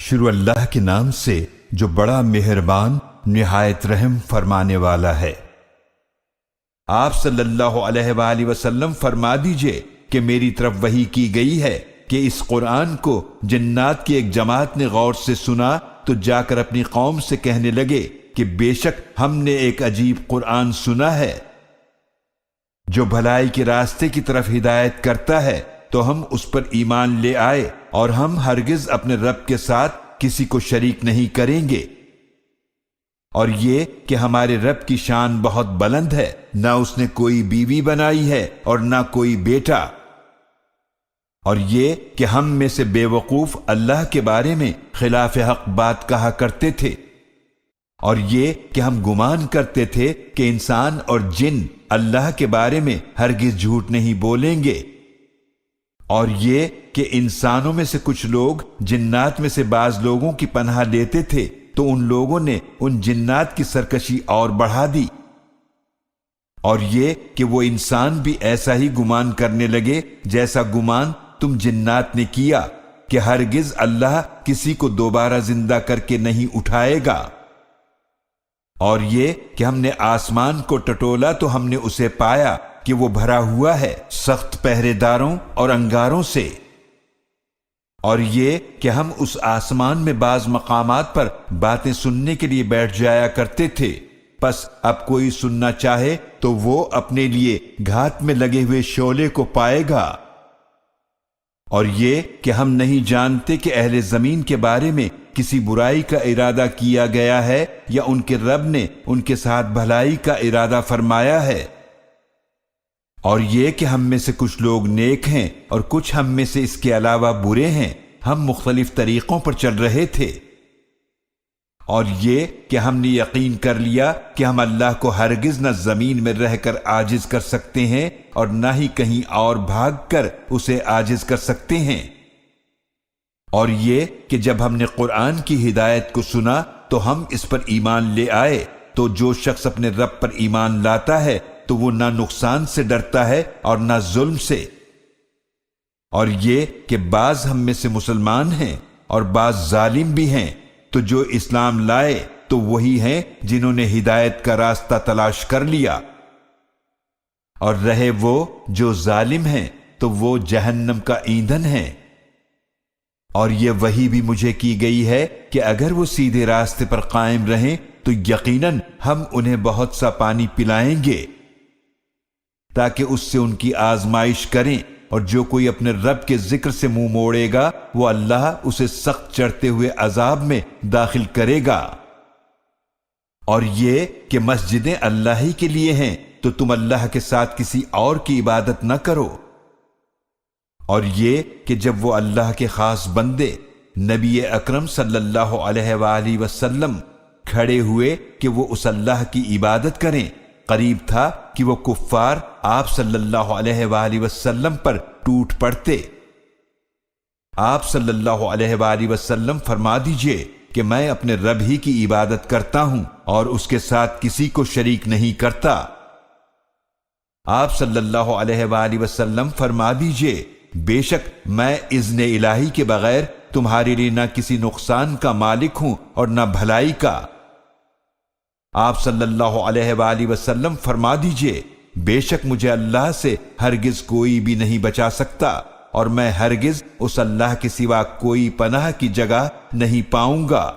شروع اللہ کے نام سے جو بڑا مہربان نہایت رحم فرمانے والا ہے۔ آپ صلی اللہ علیہ وآلہ وسلم فرما دیجئے کہ میری طرف وحی کی گئی ہے کہ اس قرآن کو جنات کی ایک جماعت نے غور سے سنا تو جا کر اپنی قوم سے کہنے لگے کہ بے شک ہم نے ایک عجیب قرآن سنا ہے جو بھلائی کے راستے کی طرف ہدایت کرتا ہے، تو ہم اس پر ایمان لے آئے اور ہم ہرگز اپنے رب کے ساتھ کسی کو شریک نہیں کریں گے۔ اور یہ کہ ہمارے رب کی شان بہت بلند ہے، نہ اس نے کوئی بیوی بنائی ہے اور نہ کوئی بیٹا، اور یہ کہ ہم میں سے بے وقوف اللہ کے بارے میں خلاف حق بات کہا کرتے تھے، اور یہ کہ ہم گمان کرتے تھے کہ انسان اور جن اللہ کے بارے میں ہرگز جھوٹ نہیں بولیں گے، اور یہ کہ انسانوں میں سے کچھ لوگ جنات میں سے بعض لوگوں کی پناہ لیتے تھے تو ان لوگوں نے ان جنات کی سرکشی اور بڑھا دی، اور یہ کہ وہ انسان بھی ایسا ہی گمان کرنے لگے جیسا گمان تم جنات نے کیا کہ ہرگز اللہ کسی کو دوبارہ زندہ کر کے نہیں اٹھائے گا، اور یہ کہ ہم نے آسمان کو ٹٹولا تو ہم نے اسے پایا کہ وہ بھرا ہوا ہے سخت پہرے داروں اور انگاروں سے، اور یہ کہ ہم اس آسمان میں بعض مقامات پر باتیں سننے کے لیے بیٹھ جایا کرتے تھے، پس اب کوئی سننا چاہے تو وہ اپنے لیے گھات میں لگے ہوئے شعلے کو پائے گا، اور یہ کہ ہم نہیں جانتے کہ اہل زمین کے بارے میں کسی برائی کا ارادہ کیا گیا ہے یا ان کے رب نے ان کے ساتھ بھلائی کا ارادہ فرمایا ہے، اور یہ کہ ہم میں سے کچھ لوگ نیک ہیں اور کچھ ہم میں سے اس کے علاوہ برے ہیں، ہم مختلف طریقوں پر چل رہے تھے، اور یہ کہ ہم نے یقین کر لیا کہ ہم اللہ کو ہرگز نہ زمین میں رہ کر عاجز کر سکتے ہیں اور نہ ہی کہیں اور بھاگ کر اسے عاجز کر سکتے ہیں، اور یہ کہ جب ہم نے قرآن کی ہدایت کو سنا تو ہم اس پر ایمان لے آئے، تو جو شخص اپنے رب پر ایمان لاتا ہے تو وہ نہ نقصان سے ڈرتا ہے اور نہ ظلم سے، اور یہ کہ بعض ہم میں سے مسلمان ہیں اور بعض ظالم بھی ہیں، تو جو اسلام لائے تو وہی ہیں جنہوں نے ہدایت کا راستہ تلاش کر لیا، اور رہے وہ جو ظالم ہیں تو وہ جہنم کا ایندھن ہے۔ اور یہ وحی بھی مجھے کی گئی ہے کہ اگر وہ سیدھے راستے پر قائم رہیں تو یقیناً ہم انہیں بہت سا پانی پلائیں گے تاکہ اس سے ان کی آزمائش کریں، اور جو کوئی اپنے رب کے ذکر سے منہ موڑے گا وہ اللہ اسے سخت چڑھتے ہوئے عذاب میں داخل کرے گا۔ اور یہ کہ مسجدیں اللہ ہی کے لیے ہیں تو تم اللہ کے ساتھ کسی اور کی عبادت نہ کرو، اور یہ کہ جب وہ اللہ کے خاص بندے نبی اکرم صلی اللہ علیہ وآلہ وسلم کھڑے ہوئے کہ وہ اس اللہ کی عبادت کریں، قریب تھا کہ وہ کفار آپ صلی اللہ علیہ وآلہ وسلم پر ٹوٹ پڑتے۔ آپ صلی اللہ علیہ وآلہ وسلم فرما دیجئے کہ میں اپنے رب ہی کی عبادت کرتا ہوں اور اس کے ساتھ کسی کو شریک نہیں کرتا۔ آپ صلی اللہ علیہ وآلہ وسلم فرما دیجئے بے شک میں اذن الہی کے بغیر تمہارے لیے نہ کسی نقصان کا مالک ہوں اور نہ بھلائی کا۔ آپ صلی اللہ علیہ وآلہ وسلم فرما دیجئے بے شک مجھے اللہ سے ہرگز کوئی بھی نہیں بچا سکتا، اور میں ہرگز اس اللہ کے سوا کوئی پناہ کی جگہ نہیں پاؤں گا۔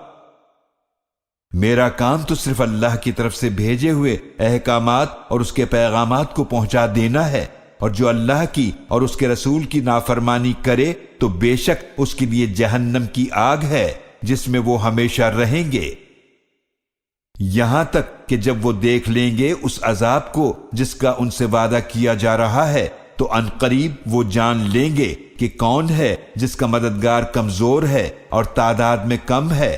میرا کام تو صرف اللہ کی طرف سے بھیجے ہوئے احکامات اور اس کے پیغامات کو پہنچا دینا ہے، اور جو اللہ کی اور اس کے رسول کی نافرمانی کرے تو بے شک اس کے لیے جہنم کی آگ ہے جس میں وہ ہمیشہ رہیں گے، یہاں تک کہ جب وہ دیکھ لیں گے اس عذاب کو جس کا ان سے وعدہ کیا جا رہا ہے تو عنقریب وہ جان لیں گے کہ کون ہے جس کا مددگار کمزور ہے اور تعداد میں کم ہے۔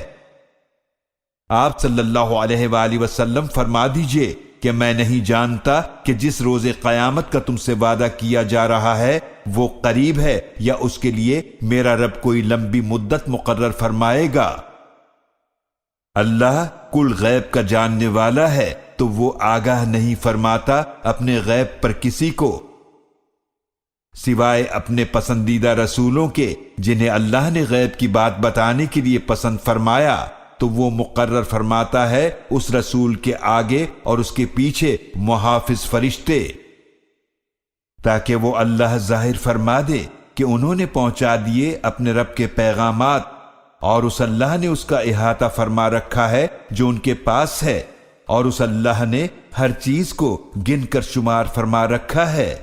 آپ صلی اللہ علیہ وآلہ وسلم فرما دیجئے کہ میں نہیں جانتا کہ جس روز قیامت کا تم سے وعدہ کیا جا رہا ہے وہ قریب ہے یا اس کے لیے میرا رب کوئی لمبی مدت مقرر فرمائے گا۔ اللہ کل غیب کا جاننے والا ہے تو وہ آگاہ نہیں فرماتا اپنے غیب پر کسی کو، سوائے اپنے پسندیدہ رسولوں کے جنہیں اللہ نے غیب کی بات بتانے کے لیے پسند فرمایا، تو وہ مقرر فرماتا ہے اس رسول کے آگے اور اس کے پیچھے محافظ فرشتے، تاکہ وہ اللہ ظاہر فرما دے کہ انہوں نے پہنچا دیے اپنے رب کے پیغامات، اور اس اللہ نے اس کا احاطہ فرما رکھا ہے جو ان کے پاس ہے، اور اس اللہ نے ہر چیز کو گن کر شمار فرما رکھا ہے۔